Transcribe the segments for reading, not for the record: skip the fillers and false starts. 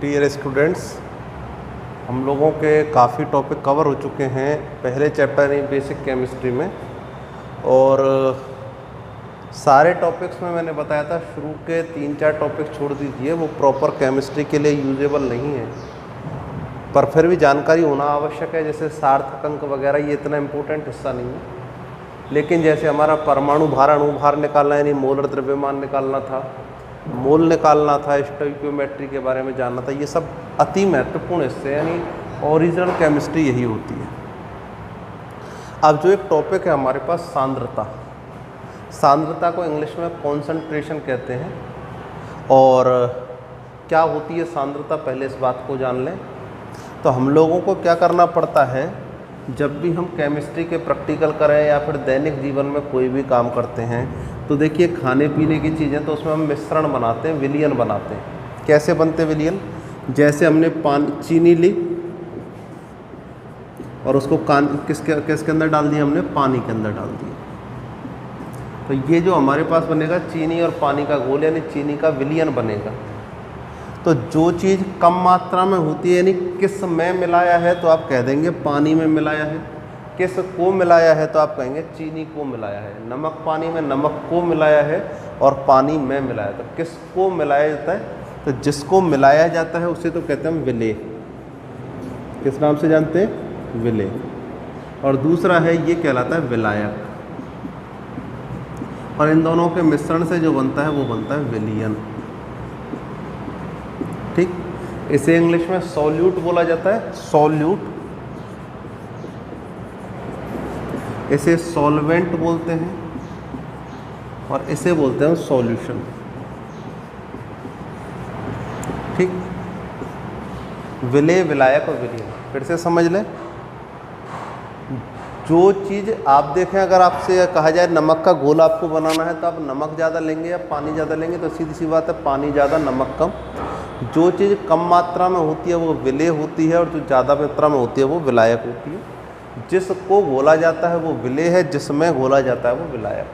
Dear students, हम लोगों के काफ़ी टॉपिक कवर हो चुके हैं पहले चैप्टर यानी बेसिक केमिस्ट्री में। और सारे टॉपिक्स में मैंने बताया था शुरू के 3-4 टॉपिक छोड़ दीजिए, वो प्रॉपर केमिस्ट्री के लिए यूजेबल नहीं है, पर फिर भी जानकारी होना आवश्यक है। जैसे सार्थक अंक वगैरह ये इतना इम्पोर्टेंट हिस्सा नहीं है, लेकिन जैसे हमारा परमाणु भार अणु भार निकालना यानी मोलर द्रव्यमान निकालना था, मोल निकालना था, स्टोइकियोमेट्री के बारे में जानना था, ये सब अति महत्वपूर्ण हिस्से यानी ओरिजिनल केमिस्ट्री यही होती है। अब जो एक टॉपिक है हमारे पास सांद्रता, सांद्रता को इंग्लिश में कॉन्सेंट्रेशन कहते हैं। और क्या होती है सांद्रता, पहले इस बात को जान लें। तो हम लोगों को क्या करना पड़ता है, जब भी हम केमिस्ट्री के प्रैक्टिकल करें या फिर दैनिक जीवन में कोई भी काम करते हैं, तो देखिए खाने पीने की चीज़ें तो उसमें हम मिश्रण बनाते हैं, विलयन बनाते हैं। कैसे बनते विलयन? जैसे हमने चीनी ली और उसको किसके अंदर डाल दिया, हमने पानी के अंदर डाल दिया। तो ये जो हमारे पास बनेगा चीनी और पानी का घोल यानी चीनी का विलयन बनेगा। तो जो चीज़ कम मात्रा में होती है यानी किस में मिलाया है, तो आप कह देंगे पानी में मिलाया है। किस को मिलाया है, तो आप कहेंगे चीनी को मिलाया है। नमक पानी में नमक को मिलाया है और पानी में मिलाया। तो किस को मिलाया जाता है, तो जिसको मिलाया जाता है उसे तो कहते हैं विलेय। किस नाम से जानते हैं? विलेय। और दूसरा है ये कहलाता है विलायक। और इन दोनों के मिश्रण से जो बनता है वो बनता है विलयन। ठीक, इसे इंग्लिश में सॉल्यूट बोला जाता है, सॉल्यूट। इसे सॉल्वेंट बोलते हैं और इसे बोलते हैं सॉल्यूशन। ठीक, विलेय, विलायक और विलयन फिर से समझ लें। जो चीज़ आप देखें, अगर आपसे कहा जाए नमक का घोल आपको बनाना है, तो आप नमक ज़्यादा लेंगे या पानी ज़्यादा लेंगे? तो सीधी सी बात है, पानी ज़्यादा नमक कम। जो चीज़ कम मात्रा में होती है वो विलेय होती है और जो ज़्यादा मात्रा में होती है वो विलायक होती है। जिसको घोला जाता है वो विलेय है, जिसमें घोला जाता है वो विलायक।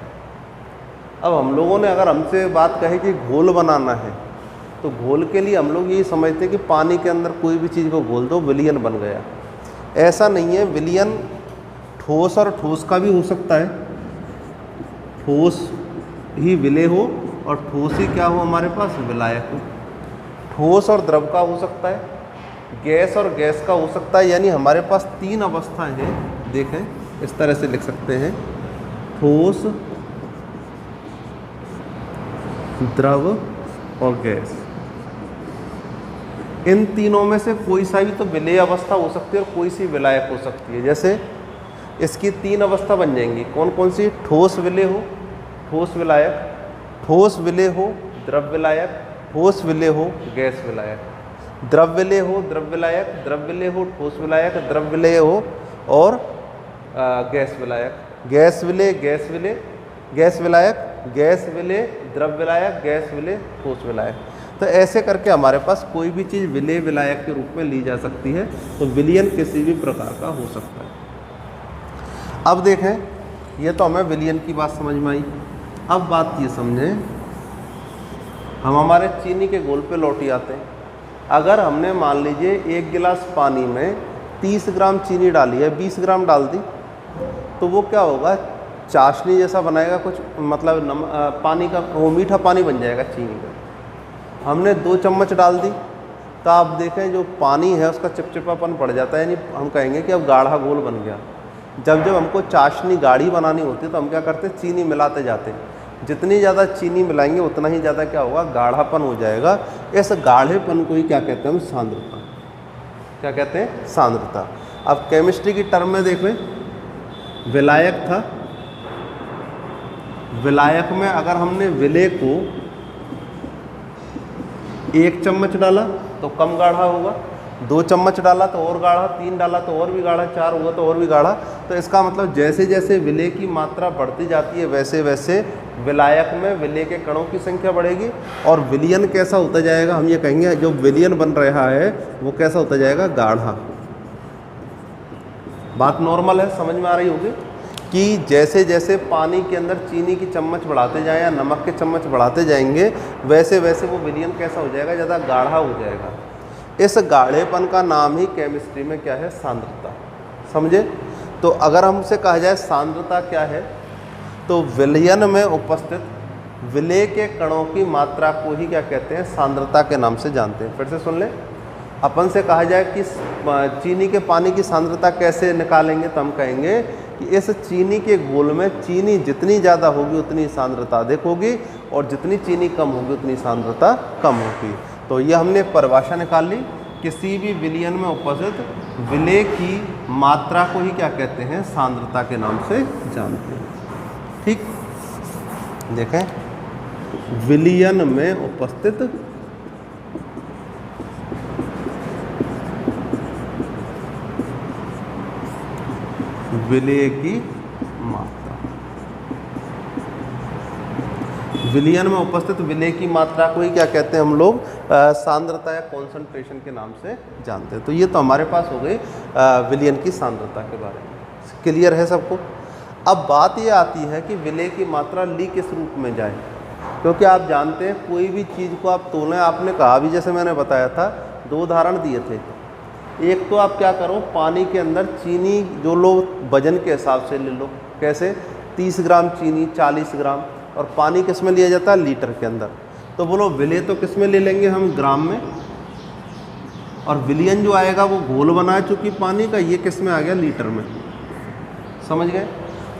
अब हम लोगों ने अगर हमसे बात कही कि घोल बनाना है, तो घोल के लिए हम लोग यही समझते हैं कि पानी के अंदर कोई भी चीज़ को घोल दो, विलयन बन गया। ऐसा नहीं है। विलयन ठोस और ठोस का भी हो सकता है। ठोस ही विलेय हो और ठोस ही क्या हो हमारे पास, विलायक हो। ठोस और द्रव का हो सकता है, गैस और गैस का हो सकता है। यानी हमारे पास 3 अवस्थाएं हैं। देखें, इस तरह से लिख सकते हैं, ठोस, द्रव और गैस। इन तीनों में से कोई सा भी तो विलेय अवस्था हो सकती है और कोई सी विलायक हो सकती है। जैसे इसकी 3 अवस्था बन जाएंगी। कौन कौन सी? ठोस विलेय हो, ठोस विलायक, ठोस विलेय हो, द्रव विलायक, ठोस विलेय हो, गैस विलायक। द्रव विलेय हो, द्रव विलायक, द्रव विलेय हो, ठोस विलायक, द्रव विलेय हो और गैस विलायक। गैस विलेय, गैस विलेय, गैस विलायक, गैस विलेय, द्रव विलायक, गैस विलेय, ठोस विलायक। तो ऐसे करके हमारे पास कोई भी चीज़ विलेय विलायक के रूप में ली जा सकती है। तो विलयन किसी भी प्रकार का हो सकता है। अब देखें, ये तो हमें विलयन की बात समझ में आई। अब बात ये समझें, हम हमारे चीनी के घोल पे लौट आते हैं। अगर हमने मान लीजिए 1 गिलास पानी में 30 ग्राम चीनी डाली है, 20 ग्राम डाल दी, तो वो क्या होगा, चाशनी जैसा बनाएगा कुछ, मतलब पानी का वो मीठा पानी बन जाएगा चीनी का। हमने 2 चम्मच डाल दी, तो आप देखें जो पानी है उसका चिपचिपापन पड़ जाता है, यानी हम कहेंगे कि अब गाढ़ा घोल बन गया। जब हमको चाशनी गाढ़ी बनानी होती है तो हम क्या करते हैं, चीनी मिलाते जाते हैं। जितनी ज़्यादा चीनी मिलाएंगे उतना ही ज़्यादा क्या होगा, गाढ़ापन हो जाएगा। इस गाढ़ेपन को ही क्या कहते हैं हम, सांद्रता। क्या कहते हैं? सांद्रता। अब केमिस्ट्री की टर्म में देखें, विलायक था, विलायक में अगर हमने विलेय को 1 चम्मच डाला तो कम गाढ़ा होगा, 2 चम्मच डाला तो और गाढ़ा, 3 डाला तो और भी गाढ़ा, 4 हुआ तो और भी गाढ़ा। तो इसका मतलब जैसे जैसे विलेय की मात्रा बढ़ती जाती है वैसे वैसे विलायक में विलेय के कणों की संख्या बढ़ेगी और विलयन कैसा होता जाएगा, हम ये कहेंगे जो विलयन बन रहा है वो कैसा होता जाएगा, गाढ़ा। बात नॉर्मल है, समझ में आ रही होगी। कि जैसे जैसे पानी के अंदर चीनी की चम्मच बढ़ाते जाएं या नमक के चम्मच बढ़ाते जाएंगे, वैसे वैसे वो विलयन कैसा हो जाएगा, ज़्यादा गाढ़ा हो जाएगा। इस गाढ़ेपन का नाम ही केमिस्ट्री में क्या है, सांद्रता। समझे? तो अगर हमसे कहा जाए सांद्रता क्या है, तो विलयन में उपस्थित विलेय के कणों की मात्रा को ही क्या कहते हैं, सांद्रता के नाम से जानते हैं। फिर से सुन लें, अपन से कहा जाए कि चीनी के पानी की सांद्रता कैसे निकालेंगे, तो हम कहेंगे कि इस चीनी के घोल में चीनी जितनी ज़्यादा होगी उतनी सांद्रता अधिक होगी, और जितनी चीनी कम होगी उतनी सांद्रता कम होगी। तो ये हमने परिभाषा निकाल ली, किसी भी विलयन में उपस्थित विलेय की मात्रा को ही क्या कहते हैं, सांद्रता के नाम से जानते हैं। ठीक, देखें, विलयन में उपस्थित विलेय की मात्रा, विलयन में उपस्थित विलेय की मात्रा को ही क्या कहते हैं हम लोग, सांद्रता या कॉन्सेंट्रेशन के नाम से जानते हैं। तो ये तो हमारे पास हो गई विलयन की सांद्रता के बारे में। क्लियर है सबको? अब बात ये आती है कि विलेय की मात्रा ली किस रूप में जाए, क्योंकि आप जानते हैं कोई भी चीज़ को आप तोलें, आपने कहा भी, जैसे मैंने बताया था, 2 उदाहरण दिए थे। एक तो आप क्या करो, पानी के अंदर चीनी जो लो वजन के हिसाब से ले लो, कैसे, 30 ग्राम चीनी 40 ग्राम, और पानी किस में लिया जाता है, लीटर के अंदर। तो बोलो विलेय तो किस में ले लेंगे हम, ग्राम में, और विलयन जो आएगा वो घोल बना है चूँकि पानी का, ये किस में आ गया, लीटर में। समझ गए?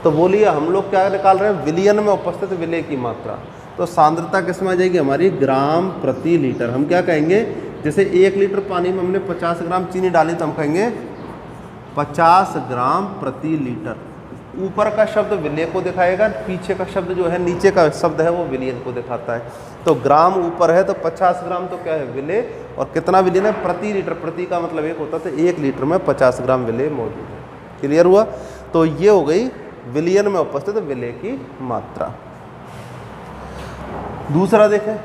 तो बोलिए हम लोग क्या निकाल रहे हैं, विलयन में उपस्थित विलेय की मात्रा। तो सांद्रता किस में आ जाएगी हमारी, ग्राम प्रति लीटर। हम क्या कहेंगे, जैसे 1 लीटर पानी में हमने 50 ग्राम चीनी डाली, तो हम कहेंगे 50 ग्राम प्रति लीटर। ऊपर का शब्द विलेय को दिखाएगा, पीछे का शब्द जो है, नीचे का शब्द है, वो विलयन को दिखाता है। तो ग्राम ऊपर है तो 50 ग्राम तो क्या है, विलेय, और कितना विलयन है, प्रति लीटर। प्रति का मतलब एक होता है, 1 लीटर में 50 ग्राम विलेय मौजूद है। क्लियर हुआ? तो ये हो गई विलयन में उपस्थित विलेय की मात्रा। दूसरा देखें,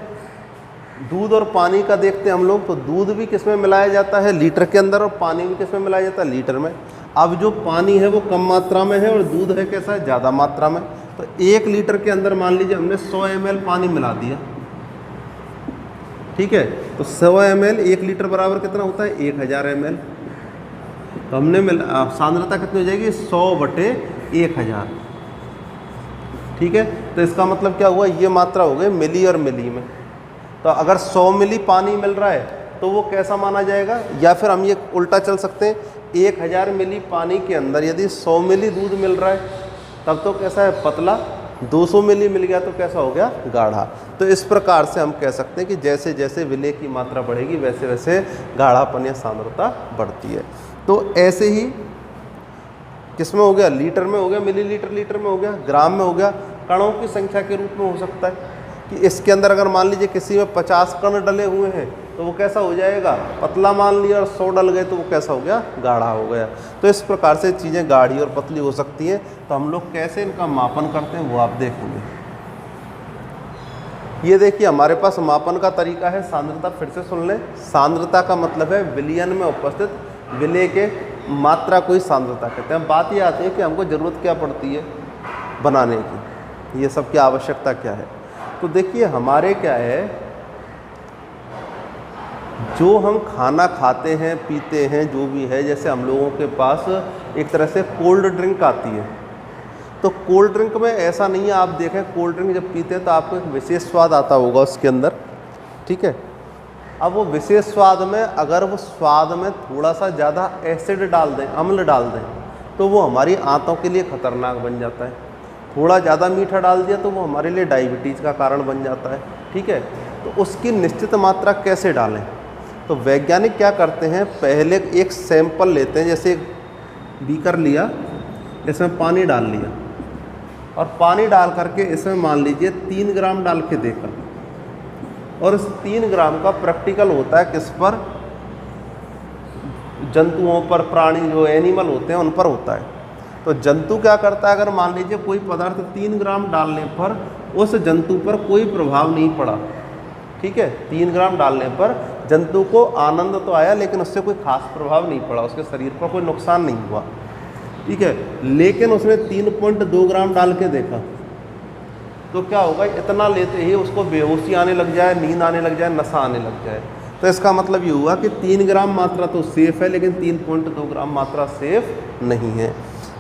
दूध और पानी का देखते हैं हम लोग। तो दूध भी किस में मिलाया जाता है, लीटर के अंदर, और पानी भी किस में मिलाया जाता है, लीटर में। अब जो पानी है वो कम मात्रा में है और दूध है कैसा है, ज़्यादा मात्रा में। तो 1 लीटर के अंदर मान लीजिए हमने 100 ml पानी मिला दिया, ठीक है। तो 100 ml 1 लीटर बराबर कितना होता है, 1000 ml। तो हमने सांद्रता कितनी हो जाएगी, 100/1000, ठीक है। तो इसका मतलब क्या हुआ, ये मात्रा हो गई मिली और मिली में। तो अगर 100 मिली पानी मिल रहा है तो वो कैसा माना जाएगा, या फिर हम ये उल्टा चल सकते हैं, 1000 मिली पानी के अंदर यदि 100 मिली दूध मिल रहा है तब तो कैसा है, पतला। 200 मिली मिल गया तो कैसा हो गया, गाढ़ा। तो इस प्रकार से हम कह सकते हैं कि जैसे जैसे विलेय की मात्रा बढ़ेगी वैसे वैसे गाढ़ापन या सांद्रता बढ़ती है। तो ऐसे ही किस में हो गया, लीटर में हो गया, मिलीलीटर लीटर में हो गया, ग्राम में हो गया, कणों की संख्या के रूप में हो सकता है कि इसके अंदर अगर मान लीजिए किसी में 50 कण डले हुए हैं तो वो कैसा हो जाएगा, पतला मान लिया, और 100 डल गए तो वो कैसा हो गया, गाढ़ा हो गया। तो इस प्रकार से चीज़ें गाढ़ी और पतली हो सकती हैं। तो हम लोग कैसे इनका मापन करते हैं वो आप देखेंगे। ये देखिए हमारे पास मापन का तरीका है सांद्रता। फिर से सुन लें, सांद्रता का मतलब है विलयन में उपस्थित विलेय के मात्रा को ही सांद्रता कहते हैं। बात ये आती है कि हमको ज़रूरत क्या पड़ती है बनाने की, ये सब की आवश्यकता क्या है। तो देखिए हमारे क्या है, जो हम खाना खाते हैं पीते हैं जो भी है, जैसे हम लोगों के पास एक तरह से कोल्ड ड्रिंक आती है। तो कोल्ड ड्रिंक में ऐसा नहीं है, आप देखें कोल्ड ड्रिंक जब पीते हैं तो आपको एक विशेष स्वाद आता होगा उसके अंदर, ठीक है। अब वो विशेष स्वाद में अगर वो स्वाद में थोड़ा सा ज़्यादा एसिड डाल दें, अम्ल डाल दें, तो वो हमारी आंतों के लिए खतरनाक बन जाता है। थोड़ा ज़्यादा मीठा डाल दिया तो वो हमारे लिए डायबिटीज़ का कारण बन जाता है, ठीक है। तो उसकी निश्चित मात्रा कैसे डालें, तो वैज्ञानिक क्या करते हैं, पहले एक सैंपल लेते हैं, जैसे बीकर लिया, इसमें पानी डाल लिया, और पानी डाल करके इसमें मान लीजिए 3 ग्राम डाल के देखा, और इस 3 ग्राम का प्रैक्टिकल होता है किस पर, जंतुओं पर, प्राणी जो एनिमल होते हैं उन पर होता है। तो जंतु क्या करता है, अगर मान लीजिए कोई पदार्थ 3 ग्राम डालने पर उस जंतु पर कोई प्रभाव नहीं पड़ा, ठीक है, 3 ग्राम डालने पर जंतु को आनंद तो आया लेकिन उससे कोई खास प्रभाव नहीं पड़ा, उसके शरीर पर कोई नुकसान नहीं हुआ। ठीक है, लेकिन उसने 3.2 ग्राम डाल के देखा, तो क्या होगा, इतना लेते ही उसको बेहोशी आने लग जाए, नींद आने लग जाए, नशा आने लग जाए। तो इसका मतलब ये हुआ कि 3 ग्राम मात्रा तो सेफ़ है, लेकिन 3.2 ग्राम मात्रा सेफ नहीं है।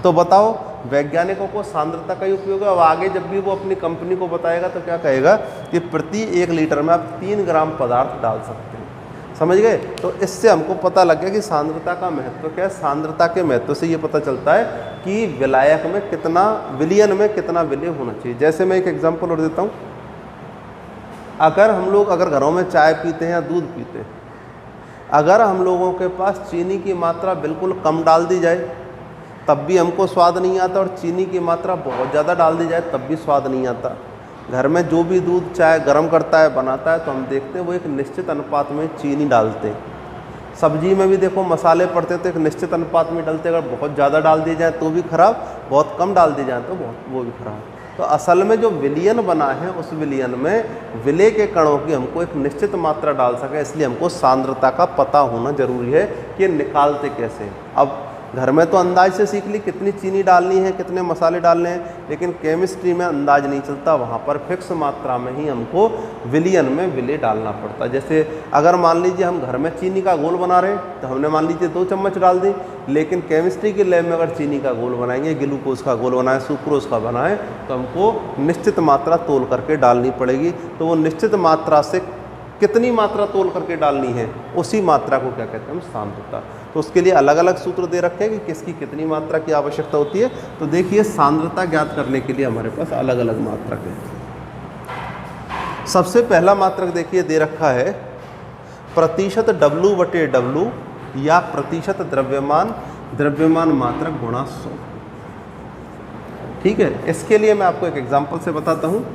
तो बताओ, वैज्ञानिकों को सांद्रता का ही उपयोग है। अब आगे जब भी वो अपनी कंपनी को बताएगा तो क्या कहेगा कि प्रति 1 लीटर में आप 3 ग्राम पदार्थ डाल सकते हैं। समझ गए? तो इससे हमको पता लग गया कि सांद्रता का महत्व क्या है। सांद्रता के महत्व से ये पता चलता है कि विलायक में कितना, विलयन में कितना विलय होना चाहिए। जैसे मैं एक एग्जांपल और देता हूँ, अगर घरों में चाय पीते हैं या दूध पीते हैं, अगर हम लोगों के पास चीनी की मात्रा बिल्कुल कम डाल दी जाए तब भी हमको स्वाद नहीं आता, और चीनी की मात्रा बहुत ज़्यादा डाल दी जाए तब भी स्वाद नहीं आता। घर में जो भी दूध चाय गर्म करता है, बनाता है, तो हम देखते हैं वो एक निश्चित अनुपात में चीनी डालते हैं। सब्जी में भी देखो मसाले पड़ते हैं तो एक निश्चित अनुपात में डालते हैं। अगर बहुत ज़्यादा डाल दिए जाए तो भी खराब, बहुत कम डाल दिए जाए तो वो भी खराब। तो असल में जो विलयन बना है, उस विलयन में विलय के कणों की हमको एक निश्चित मात्रा डाल सके, इसलिए हमको सांद्रता का पता होना जरूरी है कि निकालते कैसे। अब घर में तो अंदाज से सीख ली कितनी चीनी डालनी है, कितने मसाले डालने हैं, लेकिन केमिस्ट्री में अंदाज नहीं चलता, वहाँ पर फिक्स मात्रा में ही हमको विलयन में विलय डालना पड़ता है। जैसे अगर मान लीजिए हम घर में चीनी का घोल बना रहे हैं तो हमने मान लीजिए 2 चम्मच डाल दी, लेकिन केमिस्ट्री के लैब में अगर चीनी का घोल बनाएंगे, ग्लूकोज का घोल बनाए, सुक्रोज का बनाए, तो हमको निश्चित मात्रा तोल करके डालनी पड़ेगी। तो वो निश्चित मात्रा से कितनी मात्रा तोल करके डालनी है, उसी मात्रा को क्या कहते हैं हम, सांद्रता। तो उसके लिए अलग अलग सूत्र दे रखे हैं कि किसकी कितनी मात्रा की आवश्यकता होती है। तो देखिए, सांद्रता ज्ञात करने के लिए हमारे पास अलग अलग मात्रक है। सबसे पहला मात्रक देखिए दे रखा है प्रतिशत W/W या प्रतिशत द्रव्यमान मात्रक गुणा 100। ठीक है, इसके लिए मैं आपको एक एग्जांपल से बताता हूँ।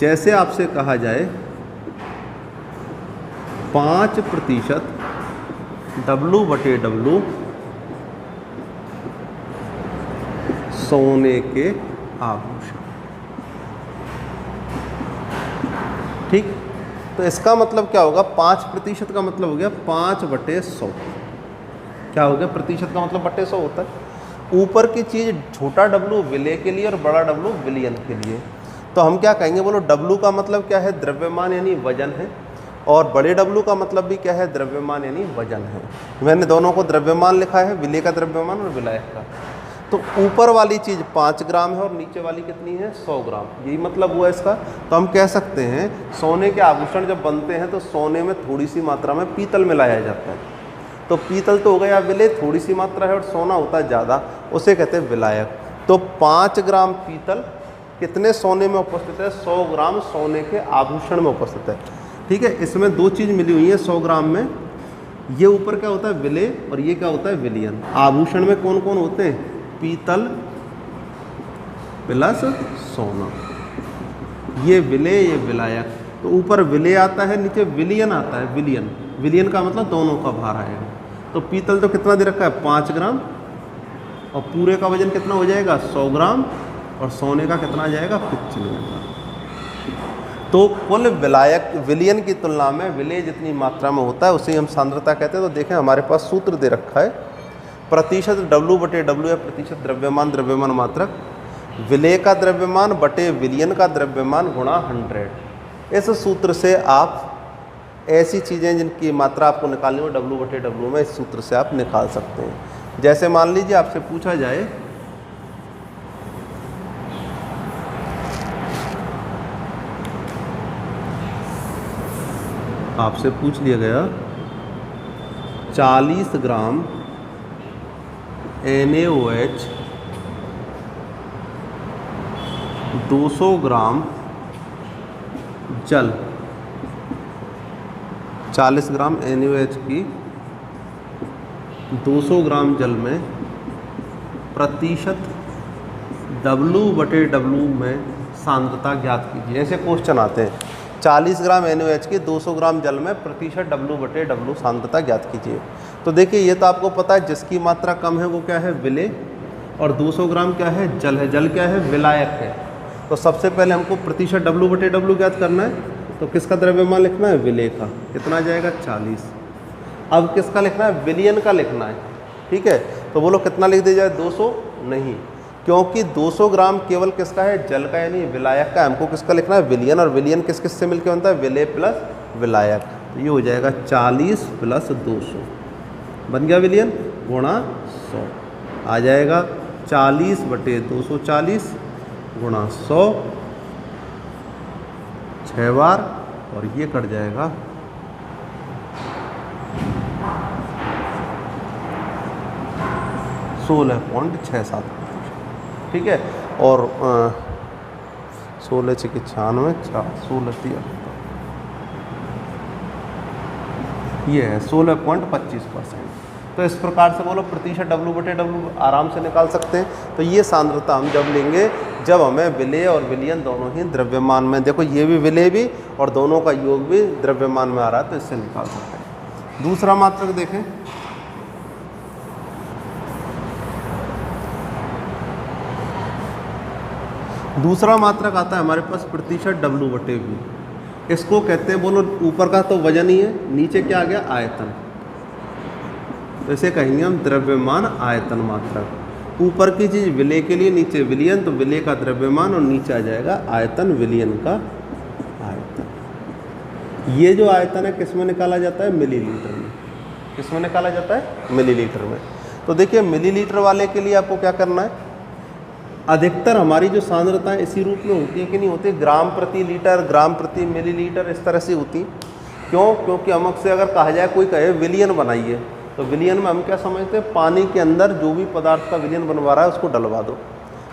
जैसे आपसे कहा जाए 5% W/W सोने के आभूषण। ठीक, तो इसका मतलब क्या होगा, 5% का मतलब हो गया 5/100। क्या हो गया, प्रतिशत का मतलब बटे 100 होता है। ऊपर की चीज़ छोटा W विलय के लिए और बड़ा W विलयन के लिए। तो हम क्या कहेंगे, बोलो W का मतलब क्या है, द्रव्यमान यानी वजन है, और बड़े W का मतलब भी क्या है, द्रव्यमान यानी वजन है। मैंने दोनों को द्रव्यमान लिखा है, विलय का द्रव्यमान और विलायक का। तो ऊपर वाली चीज़ 5 ग्राम है और नीचे वाली कितनी है, 100 ग्राम। यही मतलब हुआ इसका। तो हम कह सकते हैं सोने के आभूषण जब बनते हैं तो सोने में थोड़ी सी मात्रा में पीतल मिलाया जाता है। तो पीतल तो हो गया विलय, थोड़ी सी मात्रा है, और सोना होता है ज़्यादा, उसे कहते हैं विलायक। तो 5 ग्राम पीतल कितने सोने में उपस्थित है, 100 ग्राम सोने के आभूषण में उपस्थित है। ठीक है, इसमें 2 चीज़ मिली हुई है 100 ग्राम में। ये ऊपर क्या होता है, विलय, और ये क्या होता है, विलयन। आभूषण में कौन कौन होते हैं, पीतल प्लस सोना। ये विलय, ये विलायक। तो ऊपर विलय आता है, नीचे विलयन आता है। विलयन, विलयन का मतलब दोनों का भार आएगा। तो पीतल तो कितना दे रखा है, 5 ग्राम, और पूरे का वजन कितना हो जाएगा, 100 ग्राम, और सोने का कितना आ जाएगा, 95 ग्राम। तो कुल विलायक विलयन की तुलना में विलय जितनी मात्रा में होता है उसे हम सांद्रता कहते हैं। तो देखें, हमारे पास सूत्र दे रखा है प्रतिशत W/W या प्रतिशत द्रव्यमान मात्रक, विलय का द्रव्यमान बटे विलयन का द्रव्यमान गुणा 100। इस सूत्र से आप ऐसी चीज़ें जिनकी मात्रा आपको निकालनी हो W/W में, इस सूत्र से आप निकाल सकते हैं। जैसे मान लीजिए आपसे पूछा जाए आपसे पूछ लिया गया 40 ग्राम NaOH 200 ग्राम जल, 40 ग्राम NaOH की 200 ग्राम जल में प्रतिशत W/W में सांद्रता ज्ञात कीजिए। ऐसे क्वेश्चन आते हैं, 40 ग्राम NaOH की 200 ग्राम जल में प्रतिशत W/W सांद्रता ज्ञात कीजिए। तो देखिए, ये तो आपको पता है जिसकी मात्रा कम है वो क्या है, विलय, और 200 ग्राम क्या है, जल है। जल क्या है, विलायक है। तो सबसे पहले हमको प्रतिशत W/W ज्ञात करना है। तो किसका द्रव्यमान लिखना है, विलय का। कितना आ जाएगा, 40। अब किसका लिखना है, विलयन का लिखना है। ठीक है, तो बोलो कितना लिख दिया जाए, 200, नहीं, क्योंकि 200 ग्राम केवल किसका है, जल का यानी विलायक का। हमको किसका लिखना है, विलयन, और विलयन किस किस से मिलकर बनता है, विलेय प्लस विलायक। तो ये हो जाएगा 40 प्लस 200 बन गया विलयन गुणा 100 आ जाएगा 40 बटे 240 गुणा 100 6 बार, और ये कट जाएगा 16.67। ठीक है, और 16 6 96 16 ये है 16.25%। तो इस प्रकार से बोलो प्रतिशत W बटे W आराम से निकाल सकते हैं। तो ये सांद्रता हम जब लेंगे जब हमें विलेय और विलयन दोनों ही द्रव्यमान में, देखो ये भी विलेय भी और दोनों का योग भी द्रव्यमान में आ रहा है, तो इससे निकाल सकते हैं। दूसरा मात्रक देखें, दूसरा मात्रक आता है हमारे पास प्रतिशत W बटे V। इसको कहते हैं, बोलो ऊपर का तो वजन ही है, नीचे क्या आ गया, आयतन। तो इसे कहेंगे हम द्रव्यमान आयतन मात्रक। ऊपर की चीज़ विलेय के लिए, नीचे विलयन, तो विलेय का द्रव्यमान और नीचे आ जाएगा आयतन, विलयन का आयतन। ये जो आयतन है किस में निकाला जाता है, मिलीलीटर में। किस में निकाला जाता है, मिलीलीटर में। तो देखिए मिलीलीटर वाले के लिए आपको क्या करना है, अधिकतर हमारी जो सांद्रताएं इसी रूप में होती है कि नहीं होती, ग्राम प्रति लीटर, ग्राम प्रति मिलीलीटर, इस तरह से होती। क्यों, क्योंकि हमक से अगर कहा जाए, कोई कहे विलयन बनाइए, तो विलयन में हम क्या समझते हैं, पानी के अंदर जो भी पदार्थ का विलयन बनवा रहा है उसको डलवा दो।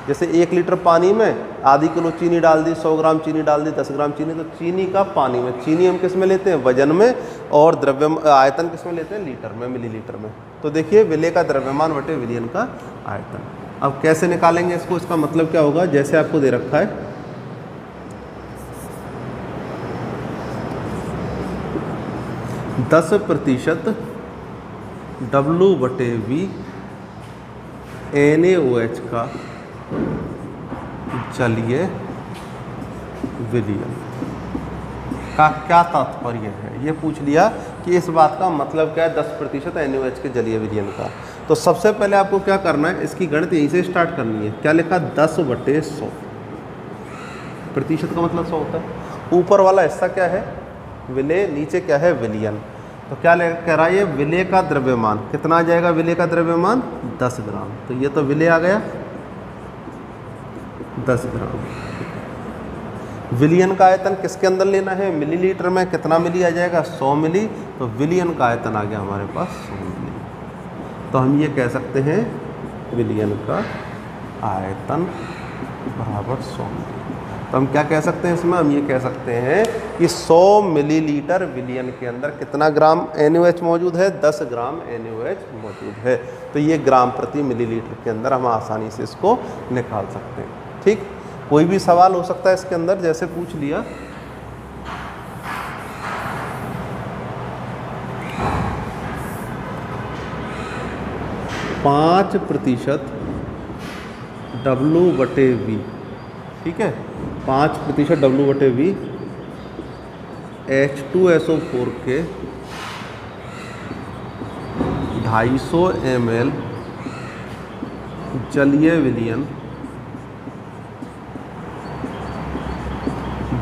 जैसे 1 लीटर पानी में आधी किलो चीनी डाल दी, 100 ग्राम चीनी डाल दी, 10 ग्राम चीनी, तो चीनी का पानी में, चीनी हम किस में लेते हैं, वजन में, और द्रव्य आयतन किस में लेते हैं, लीटर में, मिलीलीटर में। तो देखिए विलेय का द्रव्यमान बटे विलयन का आयतन। अब कैसे निकालेंगे इसको, इसका मतलब क्या होगा, जैसे आपको दे रखा है 10% W बटे V NaOH का जलीय विलयन का क्या तात्पर्य है, ये पूछ लिया कि इस बात का मतलब क्या है 10% NaOH के जलीय विलयन का। तो सबसे पहले आपको क्या करना है, इसकी गणित यहीं से स्टार्ट करनी है। क्या लिखा, 10 बटे 100। प्रतिशत का मतलब 100 होता है। ऊपर वाला हिस्सा क्या है, विलेय, नीचे क्या है, विलयन। तो क्या कह रहा है, ये विलेय का द्रव्यमान कितना आ जाएगा, विलेय का द्रव्यमान 10 ग्राम। तो ये तो विलेय आ गया 10 ग्राम। विलयन का आयतन किसके अंदर लेना है, मिलीलीटर में, कितना मिली आ जाएगा, 100 मिली। तो विलयन का आयतन आ गया हमारे पास 100 मिली। तो हम ये कह सकते हैं विलयन का आयतन बराबर 100 मिली। तो हम क्या कह सकते हैं इसमें, हम ये कह सकते हैं कि 100 मिलीलीटर विलयन के अंदर कितना ग्राम NaOH मौजूद है, 10 ग्राम NaOH मौजूद है। तो ये ग्राम प्रति मिलीलीटर के अंदर हम आसानी से इसको निकाल सकते हैं। ठीक, कोई भी सवाल हो सकता है इसके अंदर, जैसे पूछ लिया 5% W बटे V। ठीक है, 5% W बटे V H2SO4 के 250 ml जलीय विलयन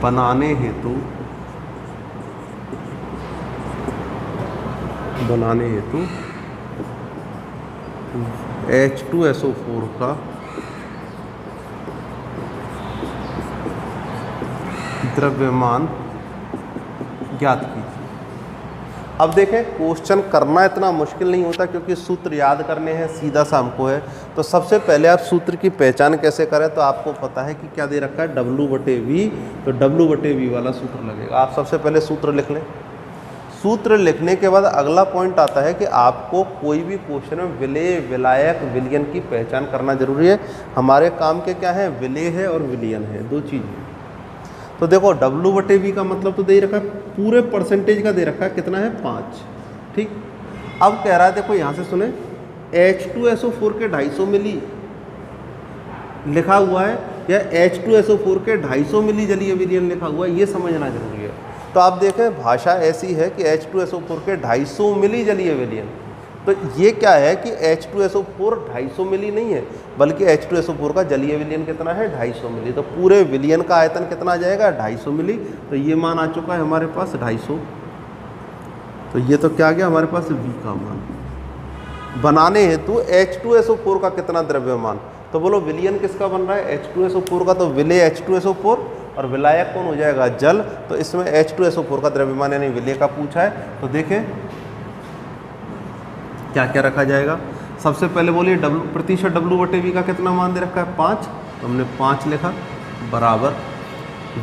बनाने हेतु H2SO4 का द्रव्यमान ज्ञात कीजिए। अब देखें, क्वेश्चन करना इतना मुश्किल नहीं होता क्योंकि सूत्र याद करने हैं, सीधा सा हमको है। तो सबसे पहले आप सूत्र की पहचान कैसे करें, तो आपको पता है कि क्या दे रखा है, W बटे V। तो W बटे V वाला सूत्र लगेगा। आप सबसे पहले सूत्र लिख लें। सूत्र लिखने के बाद अगला पॉइंट आता है कि आपको कोई भी क्वेश्चन में विलेय, विलायक, विलयन की पहचान करना जरूरी है। हमारे काम के क्या है, विलेय है और विलयन है, दो चीज़ें। तो देखो W बटे V का मतलब तो दे रखा है, पूरे परसेंटेज का दे रखा है, कितना है, 5। ठीक, अब कह रहा है, देखो यहाँ से सुने, H2SO4 के 250 मिली लिखा हुआ है या H2SO4 के 250 मिली जलीय विलयन लिखा हुआ है, ये समझना जरूरी है। तो आप देखें, भाषा ऐसी है कि H2SO4 के 250 मिली जलीय विलयन, तो ये क्या है कि H2SO4 250 मिली नहीं है, बल्कि H2SO4 का जलीय विलयन कितना है 250 मिली। तो पूरे विलयन का आयतन कितना आ जाएगा 250 मिली। तो ये मान आ चुका है हमारे पास 250। तो ये तो क्या आ गया हमारे पास V का मान। बनाने हेतु H2SO4 का कितना द्रव्यमान, तो बोलो विलयन किसका बन रहा है H2SO4 का, तो विलय H2SO4 और विलायक कौन हो जाएगा जल। तो इसमें H2SO4 का द्रव्यमान यानी विलय का पूछा है। तो देखें क्या क्या रखा जाएगा। सबसे पहले बोलिए प्रतिशत W/V का कितना मान दे रखा है 5, तो हमने 5 लिखा, बराबर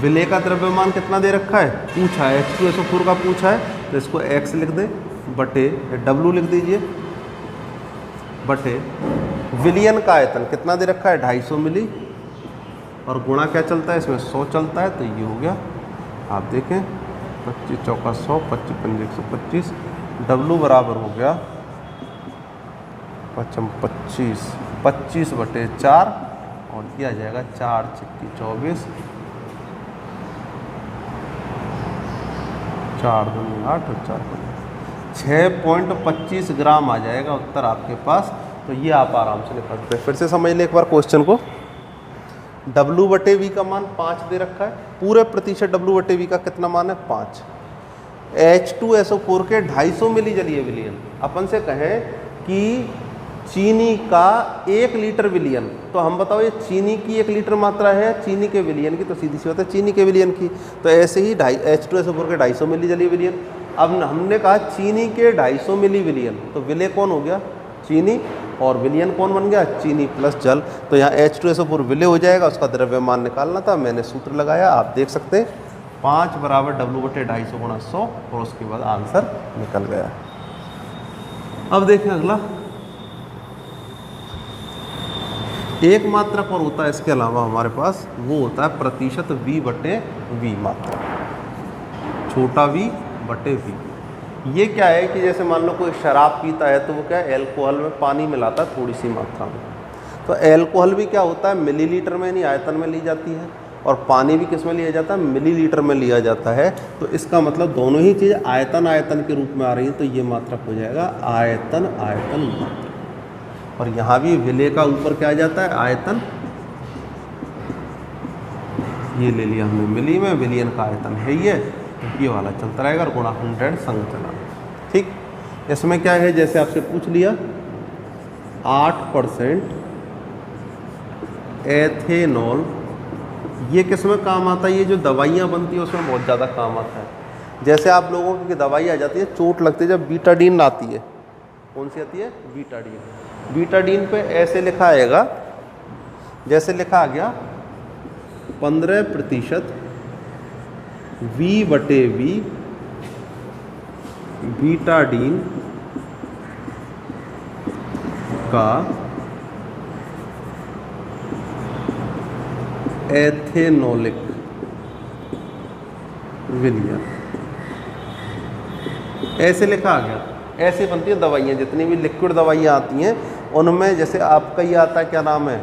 विलय का द्रव्यमान कितना दे रखा है पूछा है H2SO4 का पूछा है, तो इसको x लिख दे बटे W लिख दीजिए बटे विलयन का आयतन कितना दे रखा है 250 मिली, और गुणा क्या चलता है इसमें 100 चलता है। तो ये हो गया, आप देखें 25 चौका 100, 25 पंजे 125, W बराबर हो गया 25 25 बटे 4, और किया जाएगा 4 छिक्की 24, 4 दूनी 8 और 4 6.25 ग्राम आ जाएगा उत्तर आपके पास। तो ये आप आराम से निकाल सकते हैं। फिर से समझ ले एक बार क्वेश्चन को। W/V का मान 5 दे रखा है, पूरे प्रतिशत W/V का कितना मान है 5। H2SO4 के 250 मिली जलीय विलयन, अपन से कहें कि चीनी का 1 लीटर विलयन, तो हम बताओ ये चीनी की 1 लीटर मात्रा है चीनी के विलयन की, तो सीधी सी बात है चीनी के विलयन की। तो ऐसे ही H2SO4 के 250 मिली जलीय विलयन। अब हमने कहा चीनी के 250 मिली विलयन, तो विलय कौन हो गया चीनी, और विलयन कौन बन गया चीनी प्लस जल। तो यहाँ H2SO4 विलय हो जाएगा, उसका द्रव्यमान निकालना था, मैंने सूत्र लगाया, आप देख सकते हैं 5 बराबर W/250 गुणा 100, और उसके बाद आंसर निकल गया। अब देखें अगला, एक मात्रक और होता है इसके अलावा हमारे पास, वो होता है प्रतिशत V/V मात्रा, छोटा V/V। ये क्या है कि जैसे मान लो कोई शराब पीता है तो वो क्या है एल्कोहल में पानी मिलाता है थोड़ी सी मात्रा में। तो एल्कोहल भी क्या होता है मिलीलीटर में नहीं आयतन में ली जाती है, और पानी भी किस में लिया जाता है मिलीलीटर में लिया जाता है। तो इसका मतलब दोनों ही चीज़ आयतन आयतन के रूप में आ रही है। तो ये मात्रक हो जाएगा आयतन आयतन मात्रक, और यहाँ भी विलय का ऊपर क्या आ जाता है आयतन, ये ले लिया हमने मिली में, विलयन का आयतन है ये वाला चलता रहेगा, और गुणा 100 संग चला। ठीक, इसमें क्या है जैसे आपसे पूछ लिया 8% एथेनॉल, ये किस में काम आता है, ये जो दवाइयाँ बनती है उसमें बहुत ज़्यादा काम आता है। जैसे आप लोगों की दवाई आ जाती है चोट लगती है जब बीटाडीन आती है, कौन सी आती है बीटाडीन। बीटाडीन पे ऐसे लिखा आएगा, जैसे लिखा आ गया 15% V/V बीटाडीन का एथेनोलिक विलयन, ऐसे लिखा आ गया। ऐसे बनती है दवाइयाँ, जितनी भी लिक्विड दवाइयाँ आती हैं उनमें, जैसे आपका ये आता है क्या नाम है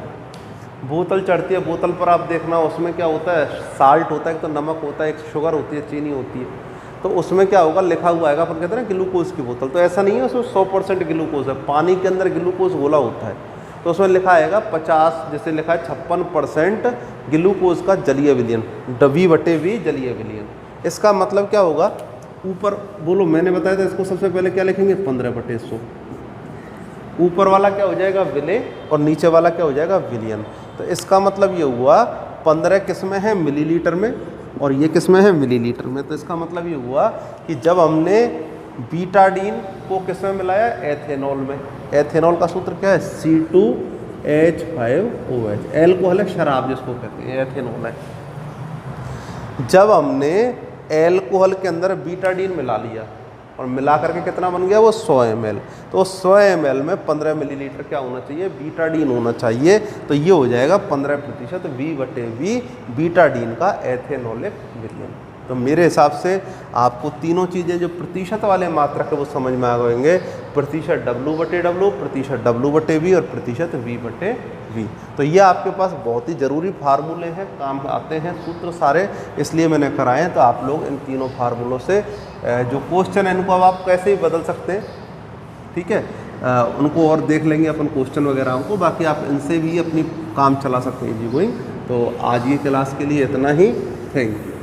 बोतल चढ़ती है, बोतल पर आप देखना उसमें क्या होता है साल्ट होता है, एक तो नमक होता है, एक शुगर होती है, चीनी होती है। तो उसमें क्या होगा लिखा हुआ आएगा, अपन कहते हैं ना ग्लूकोज की बोतल, तो ऐसा नहीं है उसमें 100% ग्लूकोज है, पानी के अंदर ग्लूकोज घोला होता है। तो उसमें लिखा आएगा 50, जैसे लिखा है 56% ग्लूकोज का जलीय विलयन, V/V जलीय विलयन। इसका मतलब क्या होगा, ऊपर बोलो मैंने बताया था इसको सबसे पहले क्या लिखेंगे 15/100, ऊपर वाला क्या हो जाएगा विलय और नीचे वाला क्या हो जाएगा विलयन। तो इसका मतलब ये हुआ 15 किस में है मिलीलीटर में, और ये किस में है मिलीलीटर में। तो इसका मतलब ये हुआ कि जब हमने बीटाडीन को किस में मिलाया एथेनॉल में, एथेनॉल का सूत्र क्या है C2H5OH, एल्कोहल है शराब जिसको कहते हैं, एथेनॉल है। जब हमने एल्कोहल के अंदर बीटाडीन मिला लिया और मिला करके कितना बन गया वो 100 ml, तो 100 ml में 15 मिलीलीटर क्या होना चाहिए बीटाडीन होना चाहिए। तो ये हो जाएगा 15% V/V बीटाडीन का एथेनोलिक विलयन। तो मेरे हिसाब से आपको तीनों चीज़ें जो प्रतिशत वाले मात्रक है वो समझ में आ गएंगे, प्रतिशत W/W, प्रतिशत W/V और प्रतिशत V/V। तो ये आपके पास बहुत ही ज़रूरी फार्मूले हैं, काम आते हैं सूत्र सारे, इसलिए मैंने कराए हैं। तो आप लोग इन तीनों फार्मूलों से जो क्वेश्चन है इनको अब आप कैसे भी बदल सकते हैं, ठीक है। उनको और देख लेंगे अपन क्वेश्चन वगैरह को, बाकी आप इनसे भी अपनी काम चला सकते हैं इजी गोइंग। तो आज ये क्लास के लिए इतना ही, थैंक यू।